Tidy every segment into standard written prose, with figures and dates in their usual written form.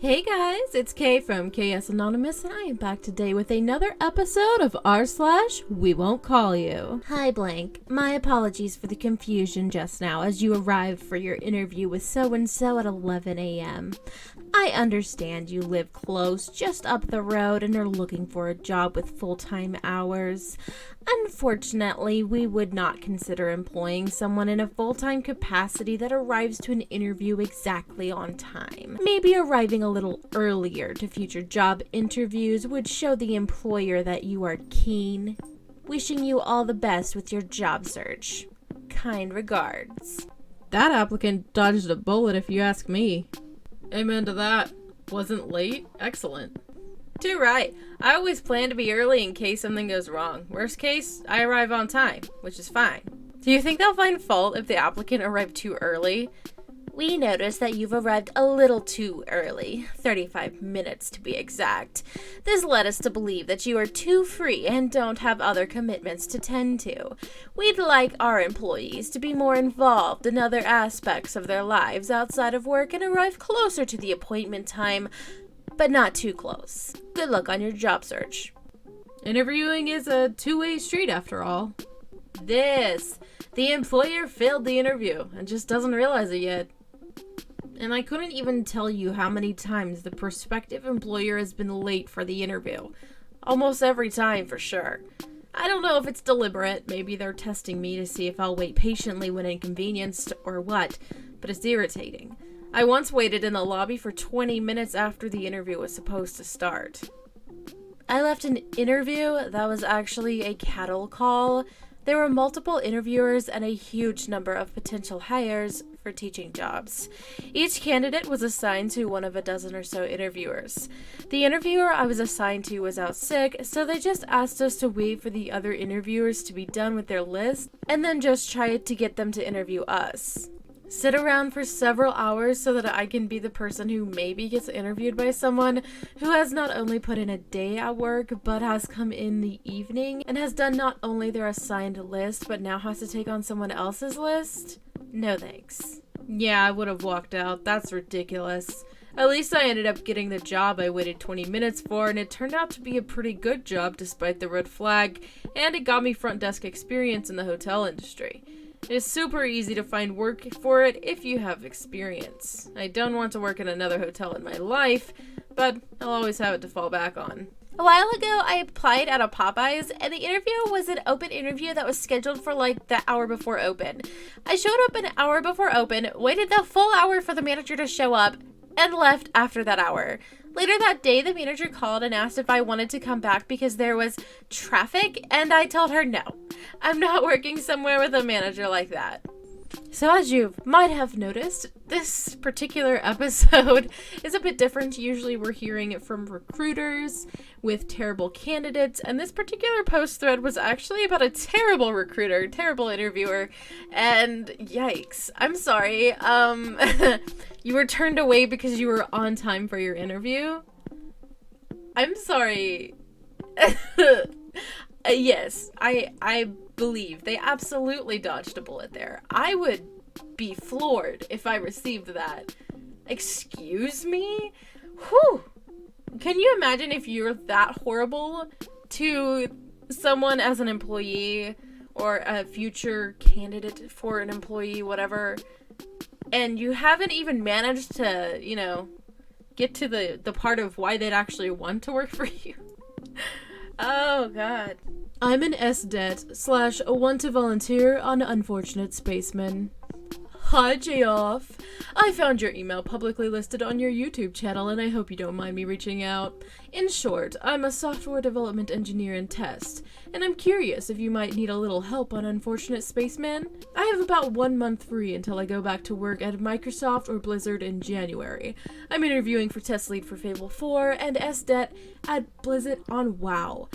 Hey guys, it's Kay from KS Anonymous, and I am back today with another episode of We Won't Call You. Hi Blank, my apologies for the confusion just now as you arrived for your interview with so-and-so at 11 a.m. I understand you live close, just up the road, and are looking for a job with full-time hours. Unfortunately, we would not consider employing someone in a full-time capacity that arrives to an interview exactly on time. Maybe arriving a little earlier to future job interviews would show the employer that you are keen. Wishing you all the best with your job search. Kind regards. That applicant dodged a bullet if you ask me. Amen to that. Wasn't late? Excellent. Too right. I always plan to be early in case something goes wrong. Worst case, I arrive on time, which is fine. Do you think they'll find fault if the applicant arrived too early? We noticed that you've arrived a little too early, 35 minutes to be exact. This led us to believe that you are too free and don't have other commitments to tend to. We'd like our employees to be more involved in other aspects of their lives outside of work and arrive closer to the appointment time, but not too close. Good luck on your job search. Interviewing is a two-way street after all. The employer failed the interview and just doesn't realize it yet. And I couldn't even tell you how many times the prospective employer has been late for the interview. Almost every time, for sure. I don't know if it's deliberate. Maybe they're testing me to see if I'll wait patiently when inconvenienced or what, but it's irritating. I once waited in the lobby for 20 minutes after the interview was supposed to start. I left an interview that was actually a cattle call. There were multiple interviewers and a huge number of potential hires for teaching jobs. Each candidate was assigned to one of a dozen or so interviewers. The interviewer I was assigned to was out sick, so they just asked us to wait for the other interviewers to be done with their list and then just try to get them to interview us. Sit around for several hours so that I can be the person who maybe gets interviewed by someone who has not only put in a day at work, but has come in the evening and has done not only their assigned list, but now has to take on someone else's list? No thanks. Yeah, I would have walked out. That's ridiculous. At least I ended up getting the job I waited 20 minutes for, and it turned out to be a pretty good job despite the red flag, and it got me front desk experience in the hotel industry. It is super easy to find work for it if you have experience. I don't want to work in another hotel in my life, but I'll always have it to fall back on. A while ago, I applied at a Popeyes, and the interview was an open interview that was scheduled for like the hour before open. I showed up an hour before open, waited the full hour for the manager to show up, and left after that hour. Later that day, the manager called and asked if I wanted to come back because there was traffic, and I told her no. I'm not working somewhere with a manager like that. So as you might have noticed, this particular episode is a bit different. Usually we're hearing it from recruiters with terrible candidates, and this particular post thread was actually about a terrible recruiter, terrible interviewer, and yikes. I'm sorry. You were turned away because you were on time for your interview? I'm sorry. Yes, I believe they absolutely dodged a bullet there. I would be floored if I received that. Excuse me? Whew. Can you imagine if you're that horrible to someone as an employee or a future candidate for an employee, whatever, and you haven't even managed to, get to the part of why they'd actually want to work for you? Oh, God. I'm an SDET / a want to volunteer on Unfortunate Spaceman. Hi, J-Off. I found your email publicly listed on your YouTube channel, and I hope you don't mind me reaching out. In short, I'm a software development engineer in test, and I'm curious if you might need a little help on Unfortunate Spaceman. I have about 1 month free until I go back to work at Microsoft or Blizzard in January. I'm interviewing for test lead for Fable 4 and SDET at Blizzard on WoW.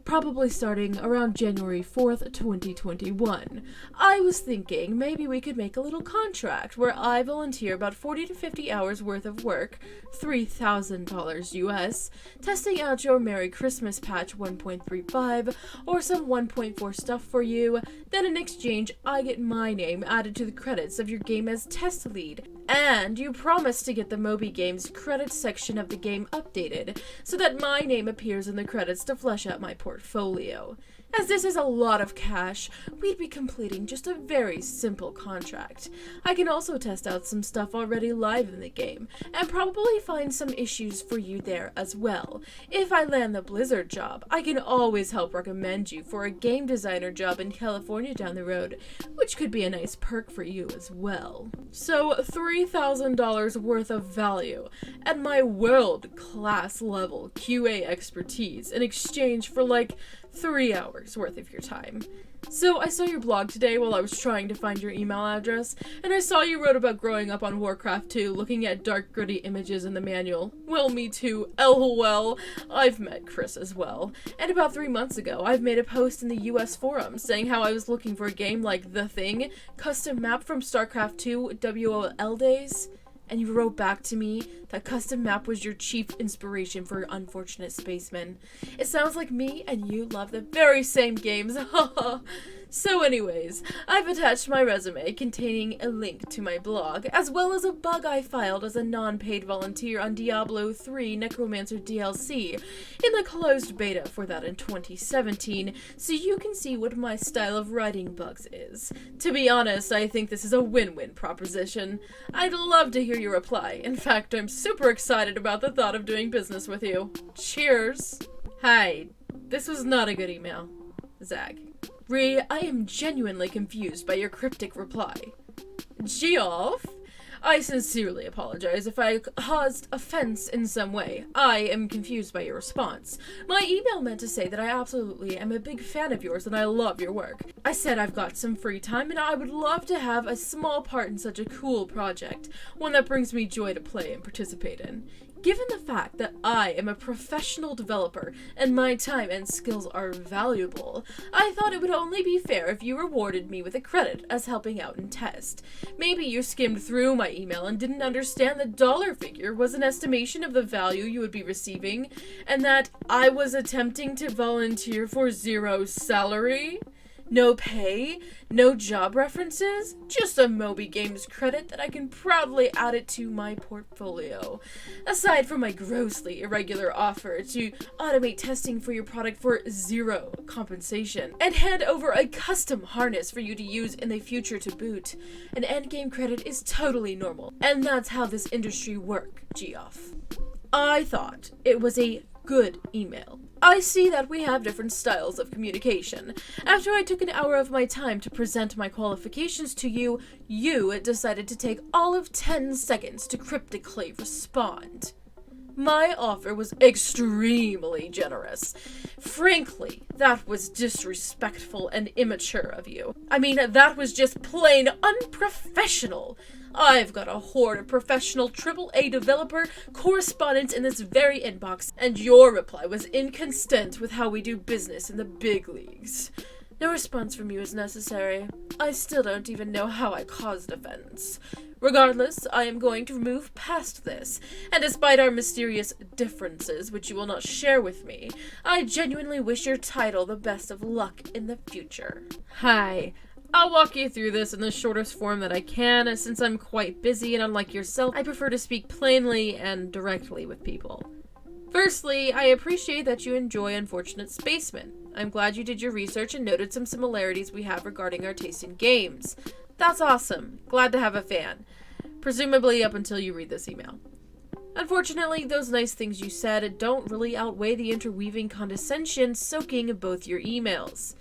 Probably starting around January 4th, 2021. I was thinking maybe we could make a little contract where I volunteer about 40 to 50 hours worth of work, $3,000 US, testing out your Merry Christmas patch 1.35 or some 1.4 stuff for you. Then in exchange, I get my name added to the credits of your game as test lead. And you promised to get the Moby Games credits section of the game updated so that my name appears in the credits to flesh out my portfolio. As this is a lot of cash, we'd be completing just a very simple contract. I can also test out some stuff already live in the game, and probably find some issues for you there as well. If I land the Blizzard job, I can always help recommend you for a game designer job in California down the road, which could be a nice perk for you as well. So $3,000 worth of value, and my world-class level QA expertise in exchange for like 3 hours worth of your time. So I saw your blog today while I was trying to find your email address, and I saw you wrote about growing up on Warcraft 2, looking at dark, gritty images in the manual. Well, me too. LOL. I've met Chris as well. And about 3 months ago, I've made a post in the US forum saying how I was looking for a game like The Thing, custom map from StarCraft 2 WOL days. And you wrote back to me that custom map was your chief inspiration for Unfortunate Spacemen. It sounds like me and you love the very same games. Haha. So anyways, I've attached my resume containing a link to my blog, as well as a bug I filed as a non-paid volunteer on Diablo 3 Necromancer DLC in the closed beta for that in 2017, so you can see what my style of writing bugs is. To be honest, I think this is a win-win proposition. I'd love to hear your reply. In fact, I'm super excited about the thought of doing business with you. Cheers! Hi, this was not a good email. Zag. Ree, I am genuinely confused by your cryptic reply. Geoff? I sincerely apologize if I caused offense in some way. I am confused by your response. My email meant to say that I absolutely am a big fan of yours and I love your work. I said I've got some free time and I would love to have a small part in such a cool project, one that brings me joy to play and participate in. Given the fact that I am a professional developer and my time and skills are valuable, I thought it would only be fair if you rewarded me with a credit as helping out in test. Maybe you skimmed through my email and didn't understand the dollar figure was an estimation of the value you would be receiving, and that I was attempting to volunteer for 0 salary. No pay, no job references, just a Moby Games credit that I can proudly add it to my portfolio. Aside from my grossly irregular offer to automate testing for your product for 0 compensation, and hand over a custom harness for you to use in the future to boot, an endgame credit is totally normal, and that's how this industry works, Geoff. I thought it was a good email. I see that we have different styles of communication. After I took an hour of my time to present my qualifications to you, you decided to take all of 10 seconds to cryptically respond. My offer was extremely generous. Frankly, that was disrespectful and immature of you. I mean, that was just plain unprofessional. I've got a horde of professional AAA developer correspondents in this very inbox, and your reply was inconsistent with how we do business in the big leagues. No response from you is necessary. I still don't even know how I caused offense. Regardless, I am going to move past this, and despite our mysterious differences, which you will not share with me, I genuinely wish your title the best of luck in the future. Hi. I'll walk you through this in the shortest form that I can, since I'm quite busy and unlike yourself, I prefer to speak plainly and directly with people. Firstly, I appreciate that you enjoy Unfortunate Spacemen. I'm glad you did your research and noted some similarities we have regarding our taste in games. That's awesome. Glad to have a fan. Presumably up until you read this email. Unfortunately, those nice things you said don't really outweigh the interweaving condescension soaking both your emails.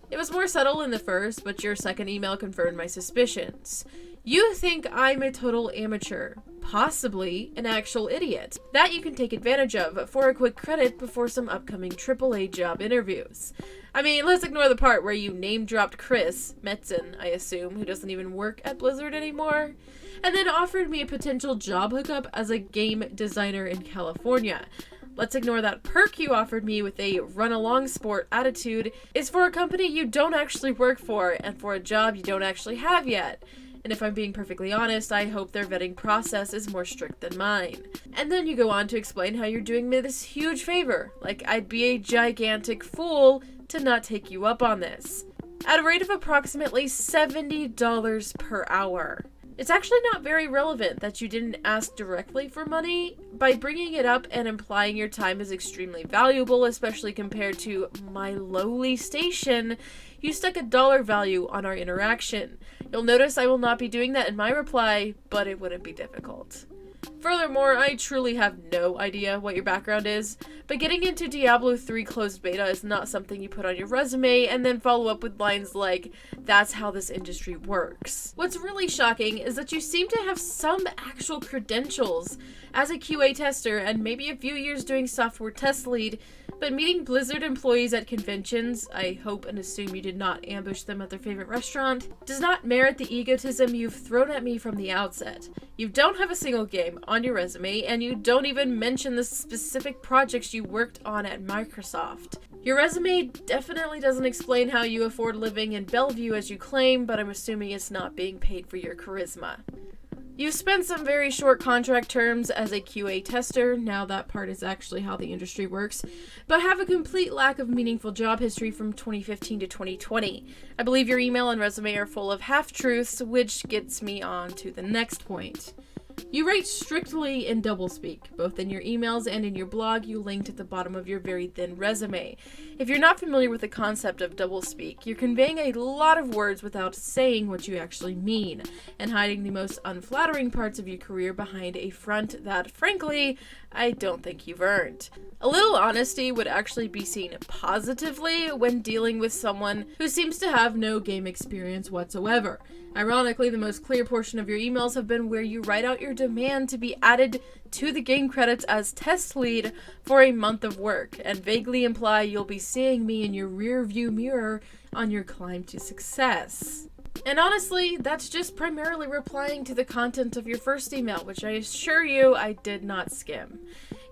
It was more subtle in the first, but your second email confirmed my suspicions. You think I'm a total amateur, possibly an actual idiot, that you can take advantage of for a quick credit before some upcoming AAA job interviews. I mean, let's ignore the part where you name-dropped Chris Metzen, I assume, who doesn't even work at Blizzard anymore, and then offered me a potential job hookup as a game designer in California. Let's ignore that perk you offered me with a run-along sport attitude is for a company you don't actually work for and for a job you don't actually have yet. And if I'm being perfectly honest, I hope their vetting process is more strict than mine. And then you go on to explain how you're doing me this huge favor, like I'd be a gigantic fool to not take you up on this. At a rate of approximately $70 per hour. It's actually not very relevant that you didn't ask directly for money. By bringing it up and implying your time is extremely valuable, especially compared to my lowly station, you stuck a dollar value on our interaction. You'll notice I will not be doing that in my reply, but it wouldn't be difficult. Furthermore, I truly have no idea what your background is, but getting into Diablo 3 closed beta is not something you put on your resume and then follow up with lines like, "That's how this industry works." What's really shocking is that you seem to have some actual credentials as a QA tester and maybe a few years doing software test lead, but meeting Blizzard employees at conventions, I hope and assume you did not ambush them at their favorite restaurant, does not merit the egotism you've thrown at me from the outset. You don't have a single game on your resume, and you don't even mention the specific projects you worked on at Microsoft. Your resume definitely doesn't explain how you afford living in Bellevue as you claim, but I'm assuming it's not being paid for your charisma. You've spent some very short contract terms as a QA tester, now that part is actually how the industry works, but have a complete lack of meaningful job history from 2015 to 2020. I believe your email and resume are full of half-truths, which gets me on to the next point. You write strictly in doublespeak, both in your emails and in your blog you linked at the bottom of your very thin resume. If you're not familiar with the concept of doublespeak, you're conveying a lot of words without saying what you actually mean, and hiding the most unflattering parts of your career behind a front that, frankly, I don't think you've earned. A little honesty would actually be seen positively when dealing with someone who seems to have no game experience whatsoever. Ironically, the most clear portion of your emails have been where you write out your demand to be added to the game credits as test lead for a month of work, and vaguely imply you'll be seeing me in your rear view mirror on your climb to success. And honestly, that's just primarily replying to the content of your first email, which I assure you I did not skim.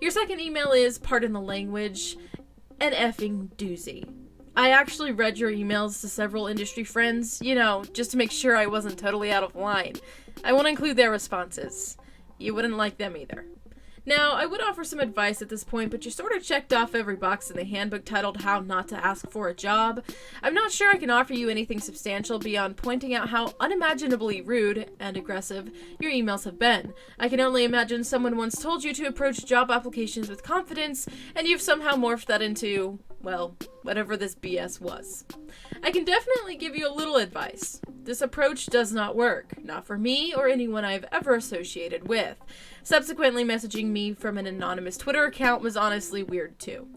Your second email is, pardon the language, an effing doozy. I actually read your emails to several industry friends, just to make sure I wasn't totally out of line. I won't include their responses. You wouldn't like them either. Now, I would offer some advice at this point, but you sort of checked off every box in the handbook titled How Not to Ask for a Job. I'm not sure I can offer you anything substantial beyond pointing out how unimaginably rude and aggressive your emails have been. I can only imagine someone once told you to approach job applications with confidence, and you've somehow morphed that into, well, whatever this BS was. I can definitely give you a little advice. This approach does not work, not for me or anyone I've ever associated with. Subsequently, messaging me from an anonymous Twitter account was honestly weird too.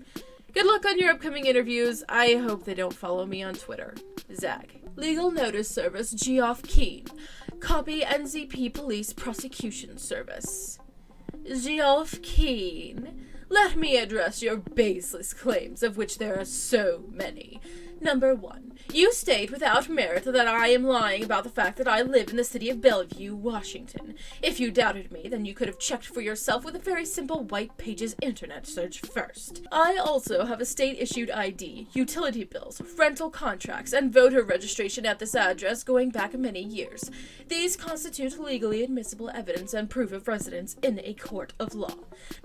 Good luck on your upcoming interviews. I hope they don't follow me on Twitter. Zach. Legal Notice Service Geoff Keane. Copy NZP Police Prosecution Service. Geoff Keane. Let me address your baseless claims, of which there are so many. Number 1. You state without merit that I am lying about the fact that I live in the city of Bellevue, Washington. If you doubted me, then you could have checked for yourself with a very simple White Pages internet search first. I also have a state-issued ID, utility bills, rental contracts, and voter registration at this address going back many years. These constitute legally admissible evidence and proof of residence in a court of law.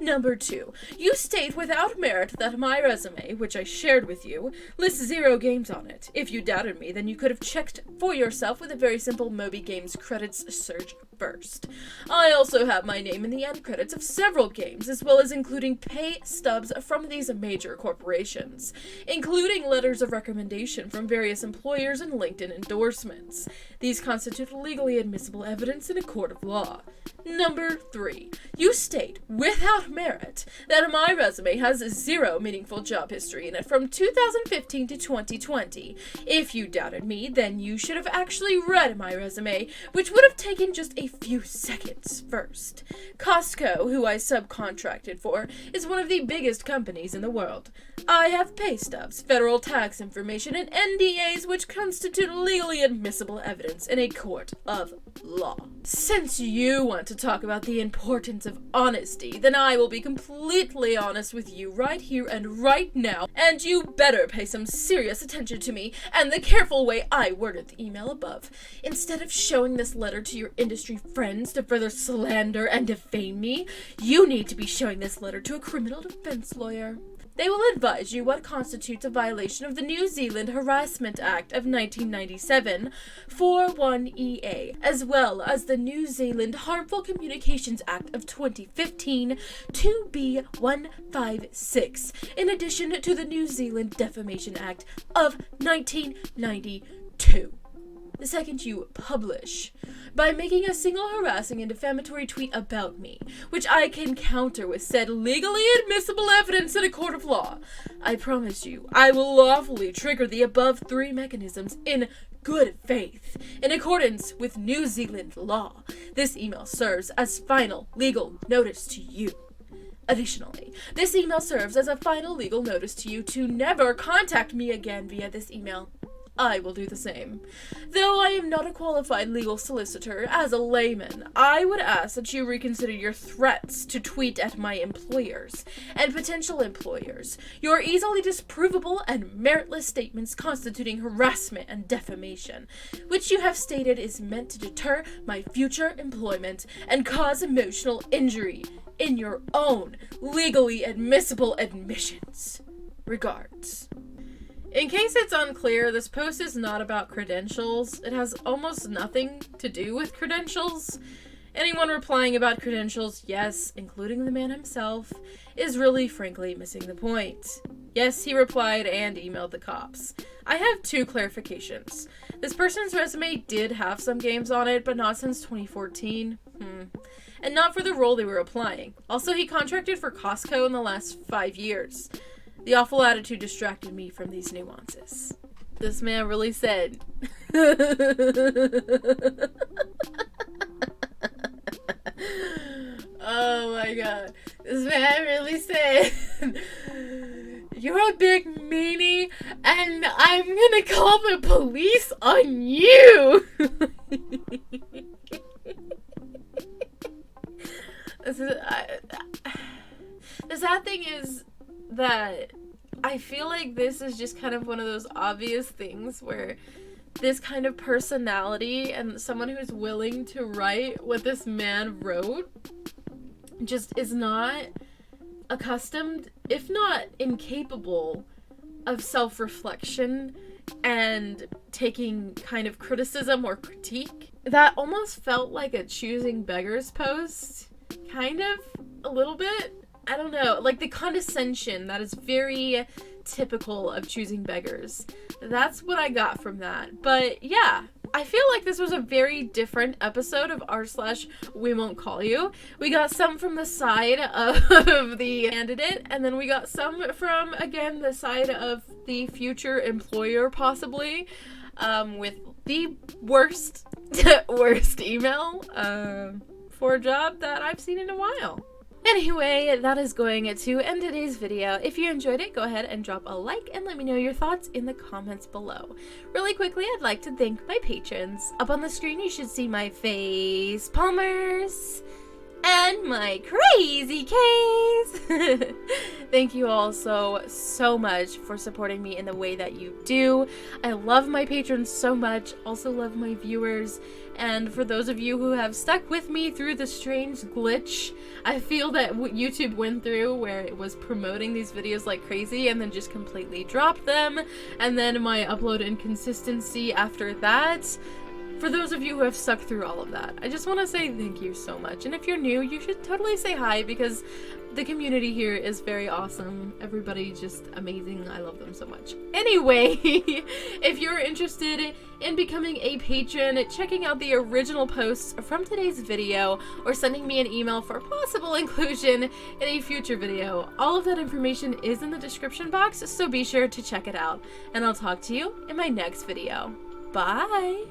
Number 2. You state without merit that my resume, which I shared with you, lists 0 games on it. If you doubted me, then you could have checked for yourself with a very simple Moby Games credits search first. I also have my name in the end credits of several games, as well as including pay stubs from these major corporations, including letters of recommendation from various employers and LinkedIn endorsements. These constitute legally admissible evidence in a court of law. Number 3. You state, without merit, that my resume has 0 meaningful job history in it from 2015 to 2020. If you doubted me, then you should have actually read my resume, which would have taken just a few seconds first. Costco, who I subcontracted for, is one of the biggest companies in the world. I have pay stubs, federal tax information, and NDAs which constitute legally admissible evidence in a court of law. Since you want to talk about the importance of honesty, then I will be completely honest with you right here and right now, and you better pay some serious attention to me and the careful way I worded the email above. Instead of showing this letter to your industry friends to further slander and defame me, you need to be showing this letter to a criminal defense lawyer. They will advise you what constitutes a violation of the New Zealand Harassment Act of 1997, 41EA, as well as the New Zealand Harmful Communications Act of 2015, 2B156, in addition to the New Zealand Defamation Act of 1992. The second you publish, by making a single harassing and defamatory tweet about me, which I can counter with said legally admissible evidence in a court of law, I promise you I will lawfully trigger the above 3 mechanisms in good faith, in accordance with New Zealand law. This email serves as final legal notice to you. Additionally, this email serves as a final legal notice to you to never contact me again via this email. I will do the same. Though I am not a qualified legal solicitor, as a layman, I would ask that you reconsider your threats to tweet at my employers and potential employers, your easily disprovable and meritless statements constituting harassment and defamation, which you have stated is meant to deter my future employment and cause emotional injury in your own legally admissible admissions. Regards. In case it's unclear, this post is not about credentials. It has almost nothing to do with credentials. Anyone replying about credentials, yes, including the man himself, is really, frankly, missing the point. Yes, he replied and emailed the cops. I have 2 clarifications. This person's resume did have some games on it, but not since 2014. And not for the role they were applying. Also, he contracted for Costco in the last 5 years. The awful attitude distracted me from these nuances. This man really said. Oh my god. This man really said, "You're a big meanie, and I'm gonna call the police on you." The sad thing is that I feel like this is just kind of one of those obvious things where this kind of personality and someone who's willing to write what this man wrote just is not accustomed, if not incapable, of self-reflection and taking kind of criticism or critique. That almost felt like a choosing beggars post, kind of, a little bit. I don't know, like the condescension that is very typical of choosing beggars. That's what I got from that. But yeah, I feel like this was a very different episode of r/We Won't Call You. We got some from the side of the candidate, and then we got some from, again, the side of the future employer, possibly, with the worst email for a job that I've seen in a while. Anyway, that is going to end today's video. If you enjoyed it, go ahead and drop a like and let me know your thoughts in the comments below. Really quickly, I'd like to thank my patrons. Up on the screen, you should see my face palmers and my crazy case. Thank you all so much for supporting me in the way that you do. I love my patrons so much, also love my viewers, and for those of you who have stuck with me through the strange glitch I feel that what YouTube went through, where it was promoting these videos like crazy and then just completely dropped them, and then my upload inconsistency after that. For those of you who have stuck through all of that, I just want to say thank you so much. And if you're new, you should totally say hi, because the community here is very awesome. Everybody just amazing. I love them so much. Anyway, if you're interested in becoming a patron, checking out the original posts from today's video, or sending me an email for possible inclusion in a future video, all of that information is in the description box, so be sure to check it out. And I'll talk to you in my next video. Bye!